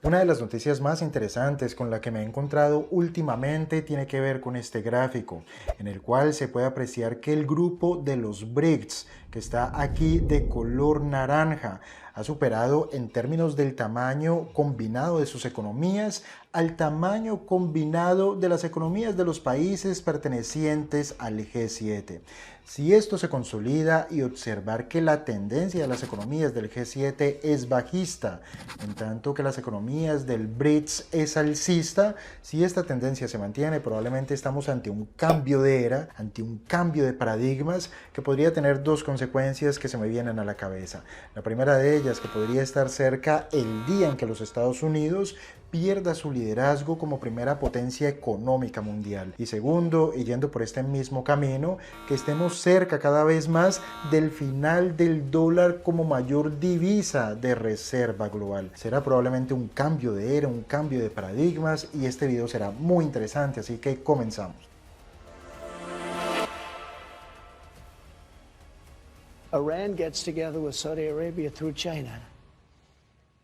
Una de las noticias más interesantes con la que me he encontrado últimamente tiene que ver con este gráfico, en el cual se puede apreciar que el grupo de los BRICS, que está aquí de color naranja, ha superado en términos del tamaño combinado de sus economías al tamaño combinado de las economías de los países pertenecientes al G7. Si esto se consolida y observar que la tendencia de las economías del G7 es bajista, en tanto que las economías del BRICS es alcista, si esta tendencia se mantiene, probablemente estamos ante un cambio de era, ante un cambio de paradigmas que podría tener dos consecuencias que se me vienen a la cabeza. La primera de ellas, que podría estar cerca el día en que los Estados Unidos pierda su liderazgo como primera potencia económica mundial. Y segundo, y yendo por este mismo camino, que estemos cerca cada vez más del final del dólar como mayor divisa de reserva global. Será probablemente un cambio de era, un cambio de paradigmas, y este video será muy interesante, así que comenzamos. Iran gets together with Saudi Arabia through China.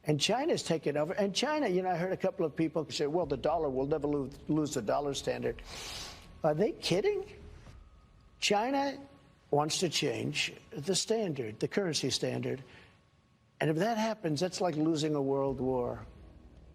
And China's taken over. And China, I heard a couple of people say, well, the dollar will never lose the dollar standard. Are they kidding? China wants to change the standard, the currency standard. And if that happens, that's like losing a world war.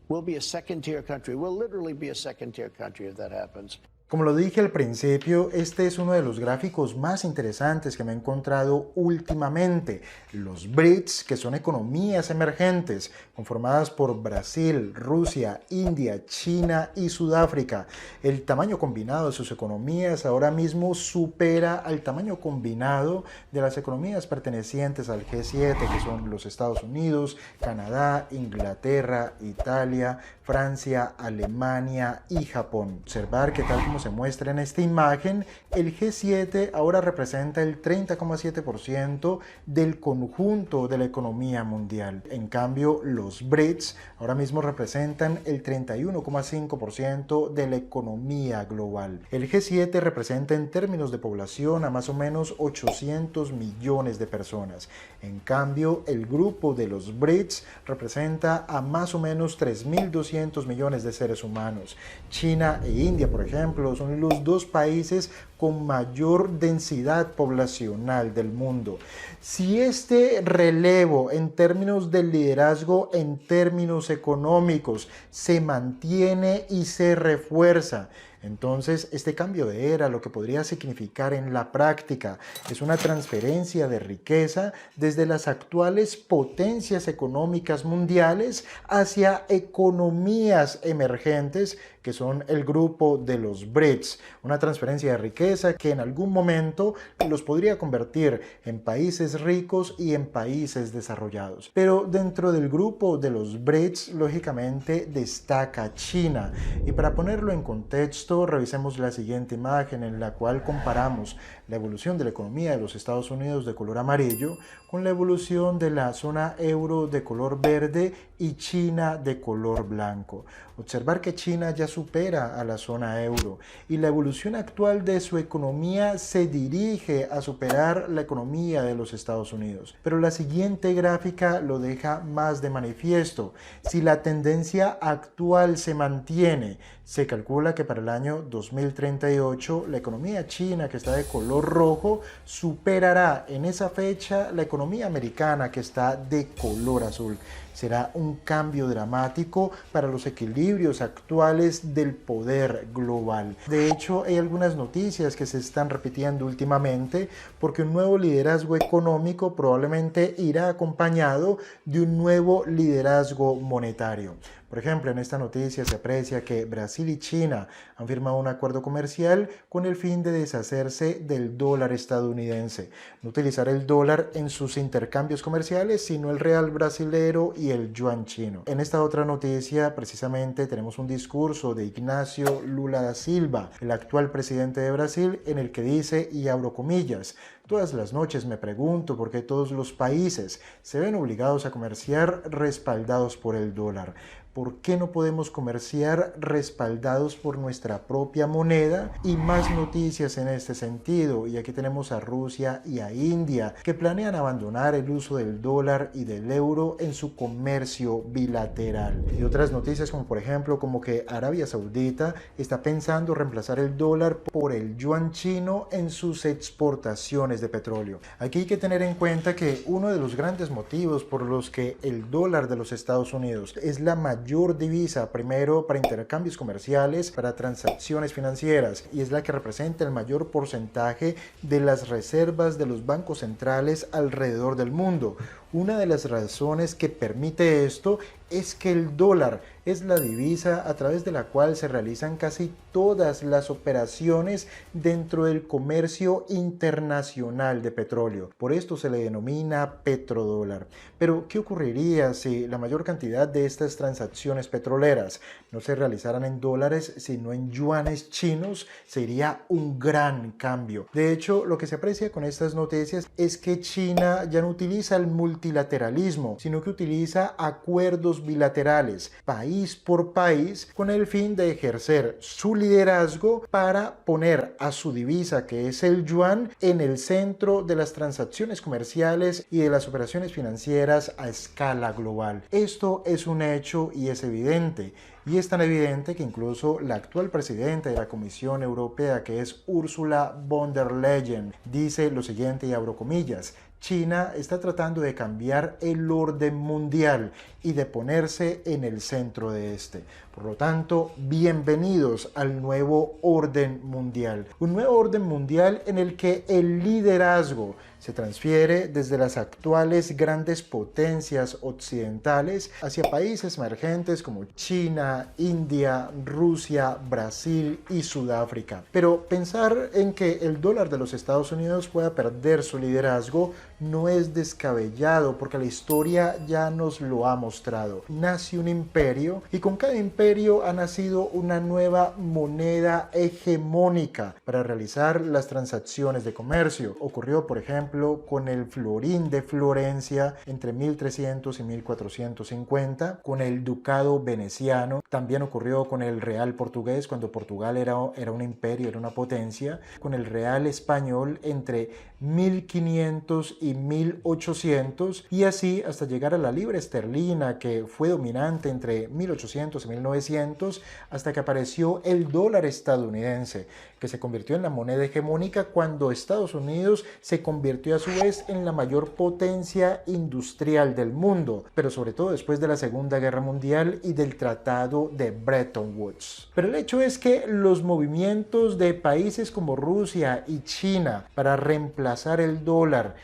We'll be a second-tier country. We'll literally be a second-tier country if that happens. Como lo dije al principio, este es uno de los gráficos más interesantes que me he encontrado últimamente. Los BRICS, que son economías emergentes, conformadas por Brasil, Rusia, India, China y Sudáfrica. El tamaño combinado de sus economías ahora mismo supera al tamaño combinado de las economías pertenecientes al G7, que son los Estados Unidos, Canadá, Inglaterra, Italia, Francia, Alemania y Japón. Observar que tal como se muestra en esta imagen, el G7 ahora representa el 30,7% del conjunto de la economía mundial. En cambio, los BRICS ahora mismo representan el 31,5% de la economía global. El G7 representa en términos de población a más o menos 800 millones de personas. En cambio, el grupo de los BRICS representa a más o menos 3.200 millones de seres humanos. China e India, por ejemplo, son los dos países con mayor densidad poblacional del mundo. Si este relevo en términos del liderazgo, en términos económicos, se mantiene y se refuerza, entonces este cambio de era lo que podría significar en la práctica es una transferencia de riqueza desde las actuales potencias económicas mundiales hacia economías emergentes que son el grupo de los BRICS, una transferencia de riqueza que en algún momento los podría convertir en países ricos y en países desarrollados. Pero dentro del grupo de los BRICS, lógicamente destaca China. Y para ponerlo en contexto, revisemos la siguiente imagen en la cual comparamos la evolución de la economía de los Estados Unidos de color amarillo con la evolución de la zona euro de color verde y China de color blanco. Observar que China ya supera a la zona euro y la evolución actual de su economía se dirige a superar la economía de los Estados Unidos. Pero la siguiente gráfica lo deja más de manifiesto. Si la tendencia actual se mantiene, se calcula que para el año 2038 la economía china, que está de color rojo, superará en esa fecha la economía americana, que está de color azul. Será un cambio dramático para los equilibrios actuales del poder global. De hecho, hay algunas noticias que se están repitiendo últimamente porque un nuevo liderazgo económico probablemente irá acompañado de un nuevo liderazgo monetario. Por ejemplo, en esta noticia se aprecia que Brasil y China han firmado un acuerdo comercial con el fin de deshacerse del dólar estadounidense. No utilizar el dólar en sus intercambios comerciales, sino el real brasilero y el yuan chino. En esta otra noticia, precisamente, tenemos un discurso de Ignacio Lula da Silva, el actual presidente de Brasil, en el que dice, y abro comillas, todas las noches me pregunto por qué todos los países se ven obligados a comerciar respaldados por el dólar. ¿Por qué no podemos comerciar respaldados por nuestra propia moneda? Y más noticias en este sentido. Y aquí tenemos a Rusia y a India, que planean abandonar el uso del dólar y del euro en su comercio bilateral. Y otras noticias como por ejemplo como que Arabia Saudita está pensando reemplazar el dólar por el yuan chino en sus exportaciones de petróleo. Aquí hay que tener en cuenta que uno de los grandes motivos por los que el dólar de los Estados Unidos es la mayor divisa, primero para intercambios comerciales, para transacciones financieras, y es la que representa el mayor porcentaje de las reservas de los bancos centrales alrededor del mundo. Una de las razones que permite esto es que el dólar es la divisa a través de la cual se realizan casi todas las operaciones dentro del comercio internacional de petróleo. Por esto se le denomina petrodólar. Pero, ¿qué ocurriría si la mayor cantidad de estas transacciones petroleras no se realizaran en dólares, sino en yuanes chinos? Sería un gran cambio. De hecho, lo que se aprecia con estas noticias es que China ya no utiliza el multilateralismo, sino que utiliza acuerdos bilaterales, país por país, con el fin de ejercer su liderazgo para poner a su divisa, que es el yuan, en el centro de las transacciones comerciales y de las operaciones financieras a escala global. Esto es un hecho y es evidente. Y es tan evidente que incluso la actual presidenta de la Comisión Europea, que es Ursula von der Leyen, dice lo siguiente, y abro comillas: China está tratando de cambiar el orden mundial y de ponerse en el centro de este. Por lo tanto, bienvenidos al nuevo orden mundial. Un nuevo orden mundial en el que el liderazgo se transfiere desde las actuales grandes potencias occidentales hacia países emergentes como China, India, Rusia, Brasil y Sudáfrica. Pero pensar en que el dólar de los Estados Unidos pueda perder su liderazgo no es descabellado, porque la historia ya nos lo ha mostrado. Nace un imperio y con cada imperio ha nacido una nueva moneda hegemónica para realizar las transacciones de comercio. Ocurrió, por ejemplo, con el florín de Florencia entre 1300 y 1450, con el ducado veneciano. También ocurrió con el real portugués, cuando Portugal era un imperio, era una potencia, con el real español entre 1500 y 1800, y así hasta llegar a la libra esterlina, que fue dominante entre 1800 y 1900, hasta que apareció el dólar estadounidense, que se convirtió en la moneda hegemónica cuando Estados Unidos se convirtió a su vez en la mayor potencia industrial del mundo, pero sobre todo después de la Segunda Guerra Mundial y del Tratado de Bretton Woods. Pero el hecho es que los movimientos de países como Rusia y China para reemplazar el dólar,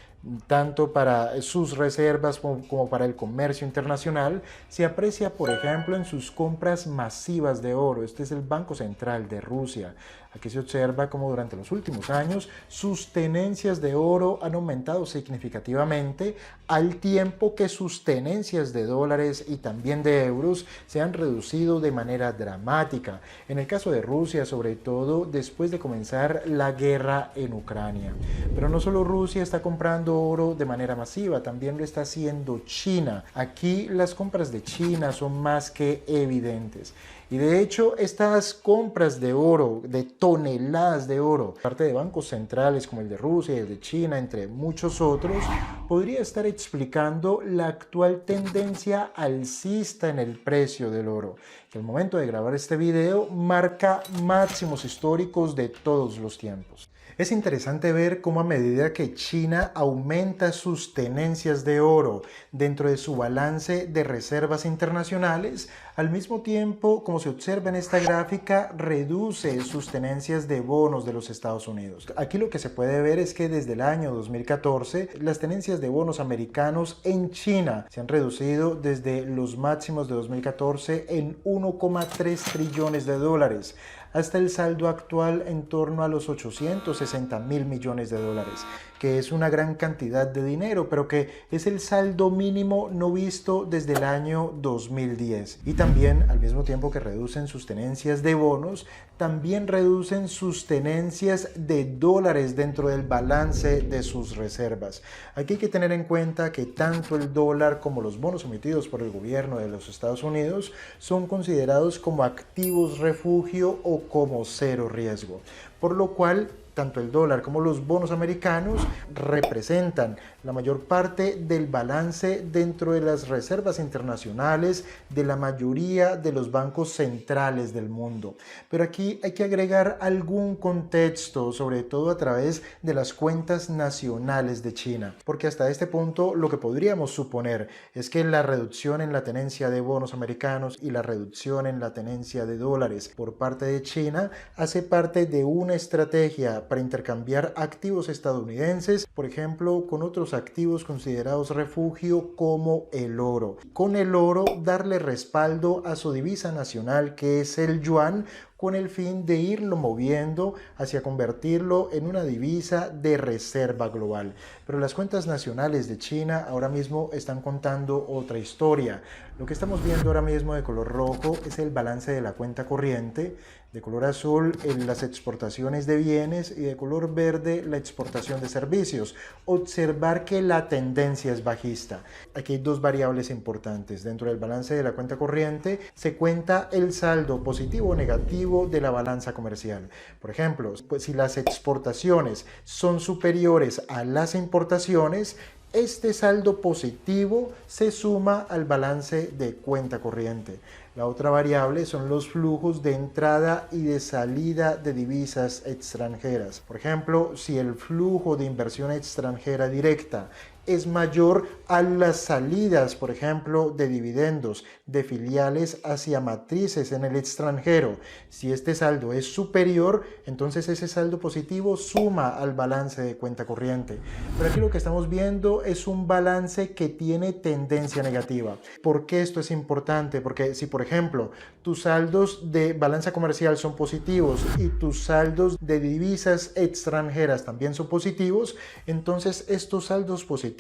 tanto para sus reservas como para el comercio internacional, se aprecia, por ejemplo, en sus compras masivas de oro. Este es el Banco Central de Rusia. Aquí se observa cómo durante los últimos años sus tenencias de oro han aumentado significativamente, al tiempo que sus tenencias de dólares y también de euros se han reducido de manera dramática. En el caso de Rusia, sobre todo después de comenzar la guerra en Ucrania. Pero no solo Rusia está comprando oro de manera masiva, también lo está haciendo China. Aquí las compras de China son más que evidentes. Y de hecho, estas compras de oro, de toneladas de oro, parte de bancos centrales como el de Rusia y el de China, entre muchos otros, podría estar explicando la actual tendencia alcista en el precio del oro, que al momento de grabar este video marca máximos históricos de todos los tiempos. Es interesante ver cómo a medida que China aumenta sus tenencias de oro dentro de su balance de reservas internacionales, al mismo tiempo, como se observa en esta gráfica, reduce sus tenencias de bonos de los Estados Unidos. Aquí lo que se puede ver es que desde el año 2014 las tenencias de bonos americanos en China se han reducido desde los máximos de 2014 en 1,3 trillones de dólares hasta el saldo actual en torno a los 860.000 millones de dólares, que es una gran cantidad de dinero, pero que es el saldo mínimo no visto desde el año 2010. Y también, al mismo tiempo que reducen sus tenencias de bonos, también reducen sus tenencias de dólares dentro del balance de sus reservas. Aquí hay que tener en cuenta que tanto el dólar como los bonos emitidos por el gobierno de los Estados Unidos son considerados como activos refugio o como cero riesgo, por lo cual tanto el dólar como los bonos americanos representan la mayor parte del balance dentro de las reservas internacionales de la mayoría de los bancos centrales del mundo. Pero aquí hay que agregar algún contexto, sobre todo a través de las cuentas nacionales de China, porque hasta este punto lo que podríamos suponer es que la reducción en la tenencia de bonos americanos y la reducción en la tenencia de dólares por parte de China hace parte de una estrategia para intercambiar activos estadounidenses, por ejemplo, con otros activos considerados refugio como el oro. Con el oro darle respaldo a su divisa nacional, que es el yuan, con el fin de irlo moviendo hacia convertirlo en una divisa de reserva global. Pero las cuentas nacionales de China ahora mismo están contando otra historia. Lo que estamos viendo ahora mismo de color rojo es el balance de la cuenta corriente, de color azul las exportaciones de bienes y de color verde la exportación de servicios. Observar que la tendencia es bajista. Aquí hay dos variables importantes. Dentro del balance de la cuenta corriente se cuenta el saldo positivo o negativo de la balanza comercial. Por ejemplo, pues si las exportaciones son superiores a las importaciones, este saldo positivo se suma al balance de cuenta corriente. La otra variable son los flujos de entrada y de salida de divisas extranjeras. Por ejemplo, si el flujo de inversión extranjera directa es mayor a las salidas, por ejemplo, de dividendos de filiales hacia matrices en el extranjero. Si este saldo es superior, entonces ese saldo positivo suma al balance de cuenta corriente. Pero aquí lo que estamos viendo es un balance que tiene tendencia negativa. ¿Por qué esto es importante? Porque si, por ejemplo, tus saldos de balanza comercial son positivos y tus saldos de divisas extranjeras también son positivos, entonces estos saldos positivos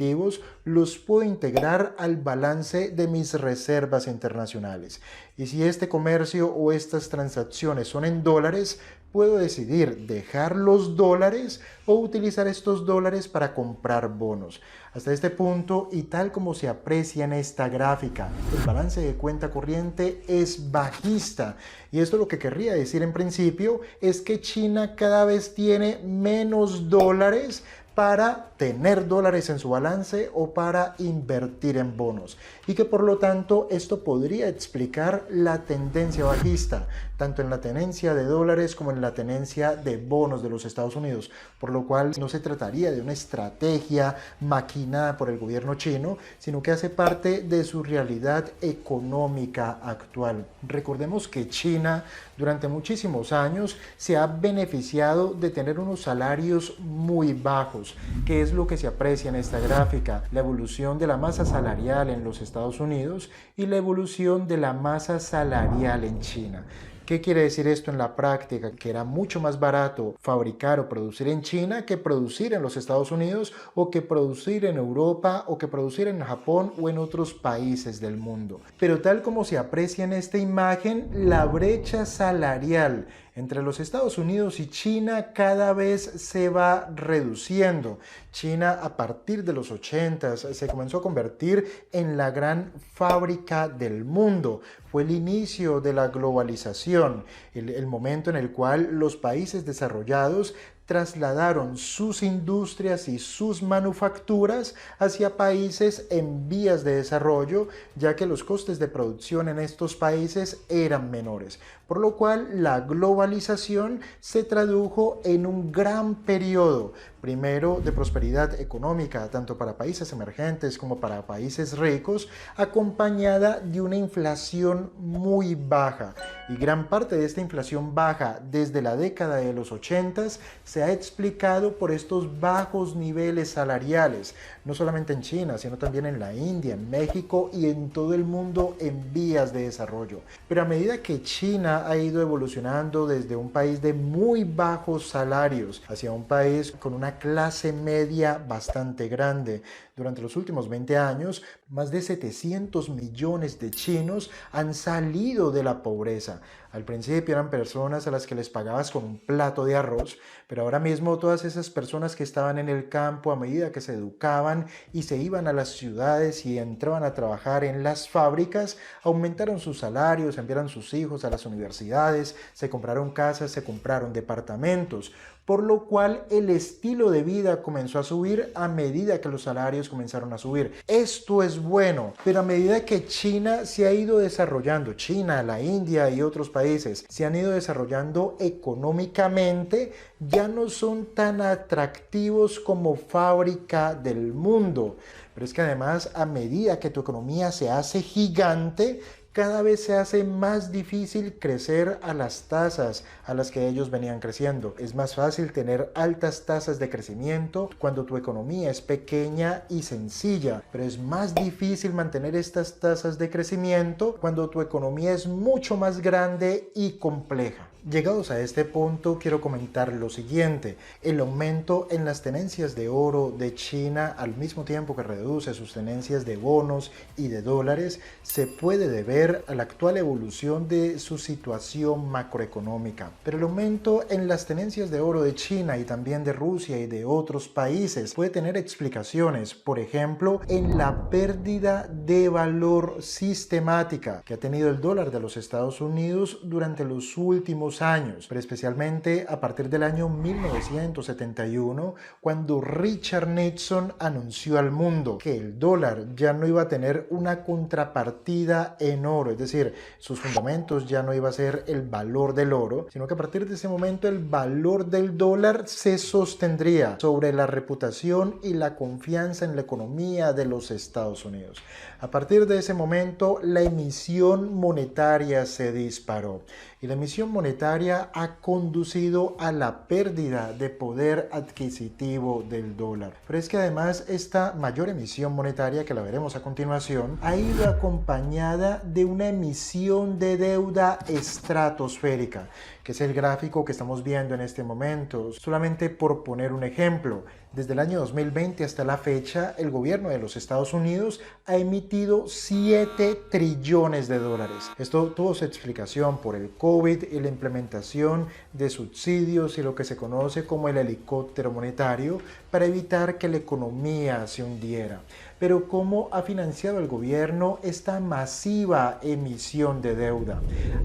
los puedo integrar al balance de mis reservas internacionales. Y si este comercio o estas transacciones son en dólares, puedo decidir dejar los dólares o utilizar estos dólares para comprar bonos. Hasta este punto, y tal como se aprecia en esta gráfica, el balance de cuenta corriente es bajista. Y esto lo que querría decir en principio es que China cada vez tiene menos dólares para tener dólares en su balance o para invertir en bonos, y que por lo tanto esto podría explicar la tendencia bajista, tanto en la tenencia de dólares como en la tenencia de bonos de los Estados Unidos, por lo cual no se trataría de una estrategia maquinada por el gobierno chino, sino que hace parte de su realidad económica actual. Recordemos que China durante muchísimos años se ha beneficiado de tener unos salarios muy bajos, que es lo que se aprecia en esta gráfica: la evolución de la masa salarial en los Estados Unidos y la evolución de la masa salarial en China. ¿Qué quiere decir esto en la práctica? Que era mucho más barato fabricar o producir en China que producir en los Estados Unidos, o que producir en Europa, o que producir en Japón o en otros países del mundo. Pero tal como se aprecia en esta imagen, la brecha salarial entre los Estados Unidos y China cada vez se va reduciendo. China, a partir de los 80s, se comenzó a convertir en la gran fábrica del mundo. Fue el inicio de la globalización, el momento en el cual los países desarrollados trasladaron sus industrias y sus manufacturas hacia países en vías de desarrollo, ya que los costes de producción en estos países eran menores, por lo cual la globalización se tradujo en un gran periodo, primero de prosperidad económica, tanto para países emergentes como para países ricos, acompañada de una inflación muy baja. Y gran parte de esta inflación baja desde la década de los 80 se ha explicado por estos bajos niveles salariales, no solamente en China, sino también en la India, en México y en todo el mundo en vías de desarrollo. Pero a medida que China ha ido evolucionando desde un país de muy bajos salarios hacia un país con una clase media bastante grande, durante los últimos 20 años, más de 700 millones de chinos han salido de la pobreza. Al principio eran personas a las que les pagabas con un plato de arroz, pero ahora mismo todas esas personas que estaban en el campo, a medida que se educaban y se iban a las ciudades y entraban a trabajar en las fábricas, aumentaron sus salarios, enviaron sus hijos a las universidades, se compraron casas, se compraron departamentos, por lo cual el estilo de vida comenzó a subir a medida que los salarios comenzaron a subir. Esto es bueno, pero a medida que China se ha ido desarrollando, China, la India y otros países se han ido desarrollando económicamente, ya no son tan atractivos como fábrica del mundo. Pero es que además, a medida que tu economía se hace gigante, cada vez se hace más difícil crecer a las tasas a las que ellos venían creciendo. Es más fácil tener altas tasas de crecimiento cuando tu economía es pequeña y sencilla, pero es más difícil mantener estas tasas de crecimiento cuando tu economía es mucho más grande y compleja. Llegados a este punto, quiero comentar lo siguiente. El aumento en las tenencias de oro de China, al mismo tiempo que reduce sus tenencias de bonos y de dólares, se puede deber a la actual evolución de su situación macroeconómica. Pero el aumento en las tenencias de oro de China y también de Rusia y de otros países puede tener explicaciones, por ejemplo, en la pérdida de valor sistemática que ha tenido el dólar de los Estados Unidos durante los últimos años, pero especialmente a partir del año 1971, cuando Richard Nixon anunció al mundo que el dólar ya no iba a tener una contrapartida en oro, es decir, sus fundamentos ya no iba a ser el valor del oro, sino que a partir de ese momento el valor del dólar se sostendría sobre la reputación y la confianza en la economía de los Estados Unidos. A partir de ese momento, la emisión monetaria se disparó. Y la emisión monetaria ha conducido a la pérdida de poder adquisitivo del dólar. Pero es que además esta mayor emisión monetaria, que la veremos a continuación, ha ido acompañada de una emisión de deuda estratosférica, que es el gráfico que estamos viendo en este momento. Solamente por poner un ejemplo, desde el año 2020 hasta la fecha, el gobierno de los Estados Unidos ha emitido 7 trillones de dólares. Esto tuvo su explicación por el COVID y la implementación de subsidios y lo que se conoce como el helicóptero monetario para evitar que la economía se hundiera. Pero ¿cómo ha financiado el gobierno esta masiva emisión de deuda?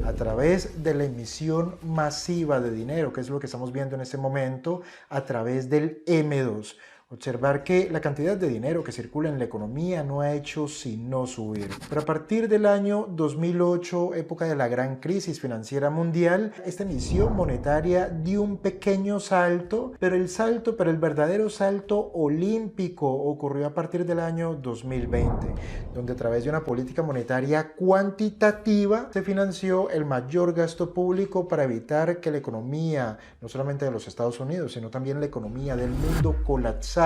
A través de la emisión masiva de dinero, que es lo que estamos viendo en este momento, a través del M2. Observar que la cantidad de dinero que circula en la economía no ha hecho sino subir. Pero a partir del año 2008, época de la gran crisis financiera mundial, esta emisión monetaria dio un pequeño salto, pero el verdadero salto olímpico ocurrió a partir del año 2020, donde a través de una política monetaria cuantitativa se financió el mayor gasto público para evitar que la economía, no solamente de los Estados Unidos, sino también la economía del mundo colapsara.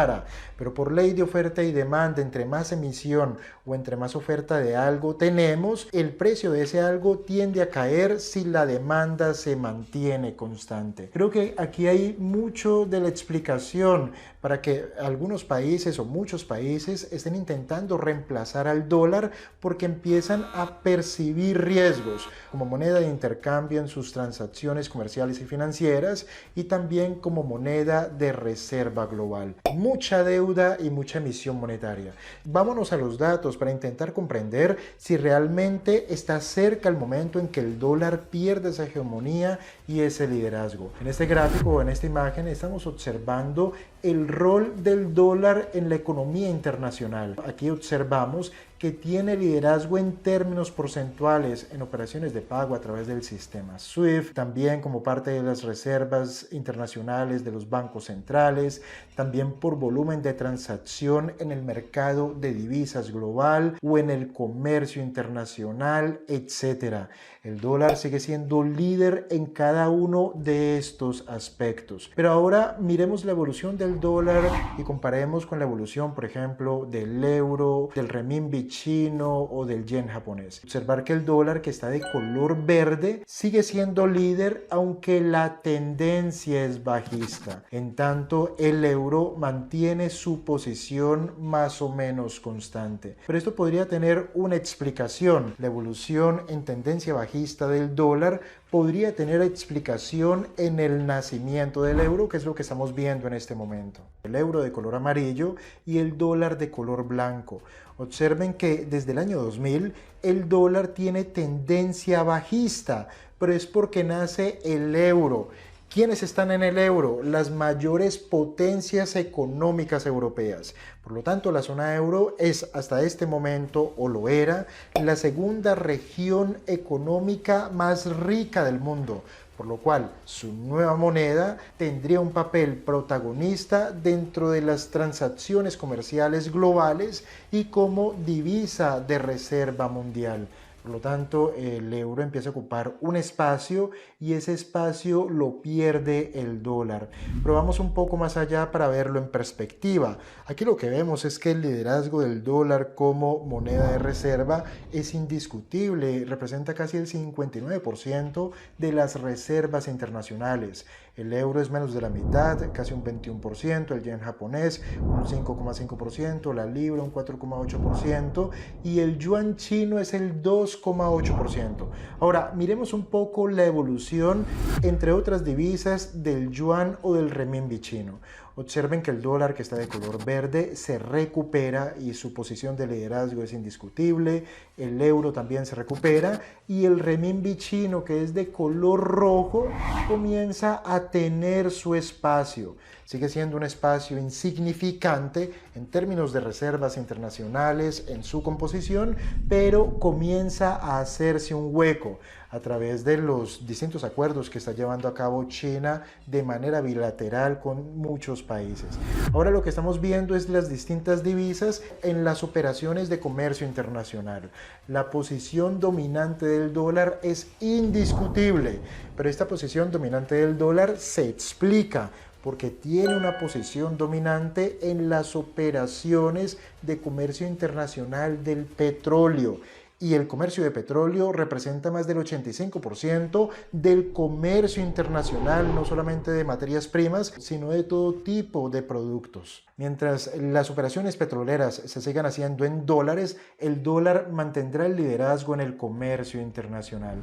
Pero por ley de oferta y demanda, entre más emisión o entre más oferta de algo tenemos, el precio de ese algo tiende a caer si la demanda se mantiene constante. Creo que aquí hay mucho de la explicación para que algunos países o muchos países estén intentando reemplazar al dólar porque empiezan a percibir riesgos como moneda de intercambio en sus transacciones comerciales y financieras y también como moneda de reserva global. Mucha deuda y mucha emisión monetaria. Vámonos a los datos para intentar comprender si realmente está cerca el momento en que el dólar pierde esa hegemonía y ese liderazgo. En este gráfico o en esta imagen estamos observando el rol del dólar en la economía internacional. Aquí observamos que tiene liderazgo en términos porcentuales en operaciones de pago a través del sistema SWIFT, también como parte de las reservas internacionales de los bancos centrales, también por volumen de transacción en el mercado de divisas global o en el comercio internacional, etc. El dólar sigue siendo líder en cada uno de estos aspectos. Pero ahora miremos la evolución del dólar y comparemos con la evolución, por ejemplo, del euro, del renminbi chino o del yen japonés. Observar que el dólar, que está de color verde, sigue siendo líder, aunque la tendencia es bajista. En tanto, el euro mantiene su posición más o menos constante. Pero esto podría tener una explicación. La evolución en tendencia bajista del dólar podría tener explicación en el nacimiento del euro, que es lo que estamos viendo en este momento. El euro de color amarillo y el dólar de color blanco. Observen que desde el año 2000 el dólar tiene tendencia bajista, pero es porque nace el euro. ¿Quiénes están en el euro? Las mayores potencias económicas europeas. Por lo tanto, la zona euro es hasta este momento, o lo era, la segunda región económica más rica del mundo, por lo cual su nueva moneda tendría un papel protagonista dentro de las transacciones comerciales globales y como divisa de reserva mundial. Por lo tanto, el euro empieza a ocupar un espacio y ese espacio lo pierde el dólar. Pero vamos un poco más allá para verlo en perspectiva. Aquí lo que vemos es que el liderazgo del dólar como moneda de reserva es indiscutible, representa casi el 59% de las reservas internacionales. El euro es menos de la mitad, casi un 21%, el yen japonés un 5,5%, la libra un 4,8% y el yuan chino es el 2,8%. Ahora, miremos un poco la evolución entre otras divisas del yuan o del renminbi chino. Observen que el dólar, que está de color verde, se recupera y su posición de liderazgo es indiscutible. El euro también se recupera y el renminbi chino, que es de color rojo, comienza a tener su espacio. Sigue siendo un espacio insignificante en términos de reservas internacionales en su composición, pero comienza a hacerse un hueco a través de los distintos acuerdos que está llevando a cabo China de manera bilateral con muchos países. Ahora lo que estamos viendo es las distintas divisas en las operaciones de comercio internacional. La posición dominante del dólar es indiscutible, pero esta posición dominante del dólar se explica porque tiene una posición dominante en las operaciones de comercio internacional del petróleo. Y el comercio de petróleo representa más del 85% del comercio internacional, no solamente de materias primas, sino de todo tipo de productos. Mientras las operaciones petroleras se sigan haciendo en dólares, el dólar mantendrá el liderazgo en el comercio internacional.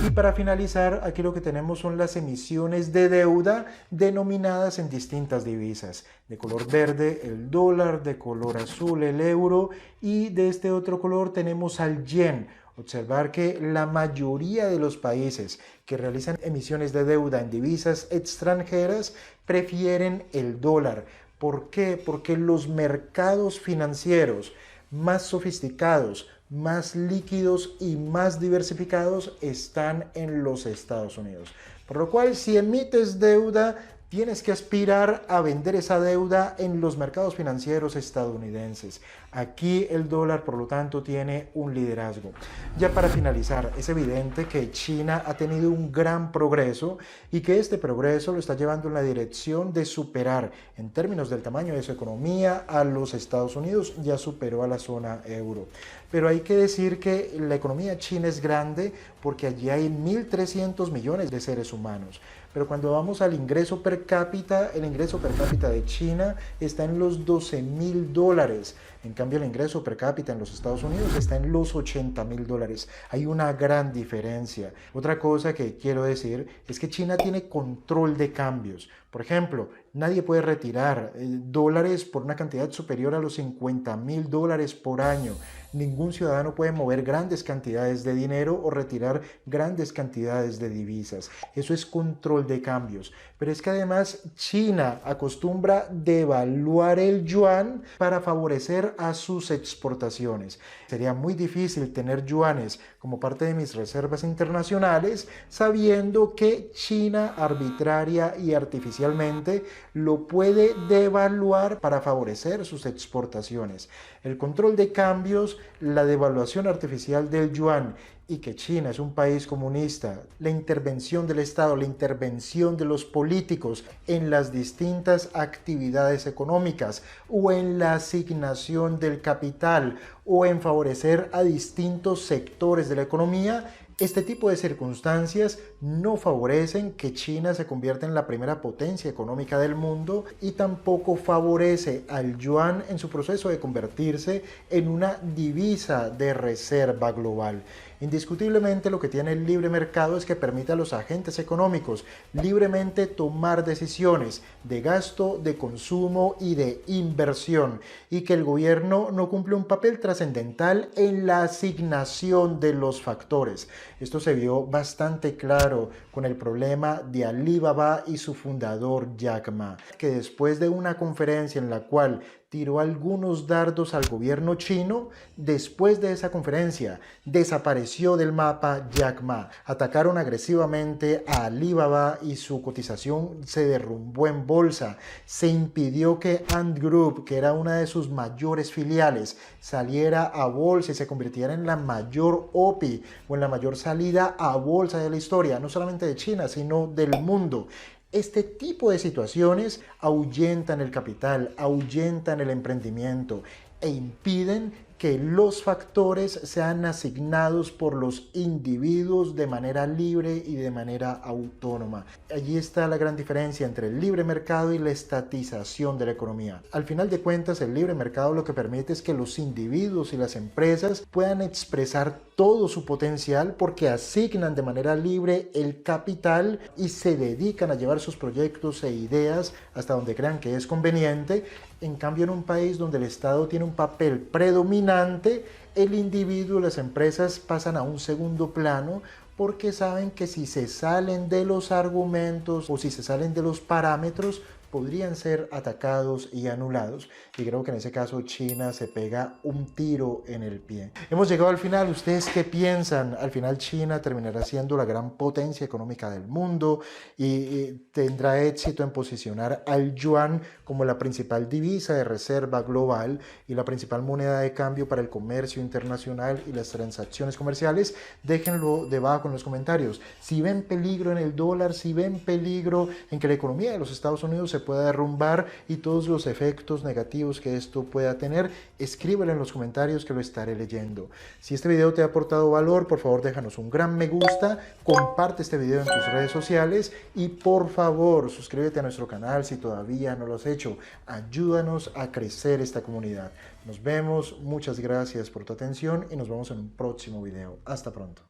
Y para finalizar, aquí lo que tenemos son las emisiones de deuda denominadas en distintas divisas. De color verde el dólar, de color azul el euro y de este otro color tenemos al yen. Observar que la mayoría de los países que realizan emisiones de deuda en divisas extranjeras prefieren el dólar. ¿Por qué? Porque los mercados financieros más sofisticados, más líquidos y más diversificados están en los Estados Unidos. Por lo cual, si emites deuda, tienes que aspirar a vender esa deuda en los mercados financieros estadounidenses. Aquí el dólar, por lo tanto, tiene un liderazgo. Ya para finalizar, es evidente que China ha tenido un gran progreso y que este progreso lo está llevando en la dirección de superar, en términos del tamaño de su economía, a los Estados Unidos. Ya superó a la zona euro. Pero hay que decir que la economía china es grande porque allí hay 1.300 millones de seres humanos. Pero cuando vamos al ingreso per cápita, el ingreso per cápita de China está en los $12.000. En cambio, el ingreso per cápita en los Estados Unidos está en los $80.000. Hay una gran diferencia. Otra cosa que quiero decir es que China tiene control de cambios. Por ejemplo, nadie puede retirar dólares por una cantidad superior a los $50.000 por año. Ningún ciudadano puede mover grandes cantidades de dinero o retirar grandes cantidades de divisas. Eso es control de cambios. Pero es que además China acostumbra devaluar el yuan para favorecer favorecer a sus exportaciones. Sería muy difícil tener yuanes como parte de mis reservas internacionales sabiendo que China arbitraria y artificialmente lo puede devaluar para favorecer sus exportaciones. El control de cambios, la devaluación artificial del yuan y que China es un país comunista, la intervención del Estado, la intervención de los políticos en las distintas actividades económicas o en la asignación del capital o en favorecer a distintos sectores de la economía, este tipo de circunstancias no favorecen que China se convierta en la primera potencia económica del mundo y tampoco favorece al yuan en su proceso de convertirse en una divisa de reserva global. Indiscutiblemente lo que tiene el libre mercado es que permite a los agentes económicos libremente tomar decisiones de gasto, de consumo y de inversión, y que el gobierno no cumple un papel trascendental en la asignación de los factores. Esto se vio bastante claro con el problema de Alibaba y su fundador Jack Ma, que después de una conferencia en la cual tiró algunos dardos al gobierno chino, después de esa conferencia desapareció del mapa Jack Ma. Atacaron agresivamente a Alibaba y su cotización se derrumbó en bolsa. Se impidió que Ant Group, que era una de sus mayores filiales, saliera a bolsa y se convirtiera en la mayor OPI o en la mayor salida a bolsa de la historia, no solamente de China, sino del mundo. Este tipo de situaciones ahuyentan el capital, ahuyentan el emprendimiento e impiden que los factores sean asignados por los individuos de manera libre y de manera autónoma. Allí está la gran diferencia entre el libre mercado y la estatización de la economía. Al final de cuentas, el libre mercado lo que permite es que los individuos y las empresas puedan expresar todo su potencial porque asignan de manera libre el capital y se dedican a llevar sus proyectos e ideas hasta donde crean que es conveniente. En cambio, en un país donde el Estado tiene un papel predominante, el individuo y las empresas pasan a un segundo plano porque saben que si se salen de los argumentos o si se salen de los parámetros, podrían ser atacados y anulados, y creo que en ese caso China se pega un tiro en el pie. Hemos llegado al final. ¿Ustedes qué piensan? Al final China terminará siendo la gran potencia económica del mundo y tendrá éxito en posicionar al yuan como la principal divisa de reserva global y la principal moneda de cambio para el comercio internacional y las transacciones comerciales. Déjenlo debajo en los comentarios. Si ven peligro en el dólar, si ven peligro en que la economía de los Estados Unidos se pueda derrumbar y todos los efectos negativos que esto pueda tener, escríbelo en los comentarios que lo estaré leyendo. Si este video te ha aportado valor, por favor déjanos un gran me gusta, comparte este video en tus redes sociales y por favor suscríbete a nuestro canal si todavía no lo has hecho. Ayúdanos a crecer esta comunidad. Nos vemos, muchas gracias por tu atención y nos vemos en un próximo video. Hasta pronto.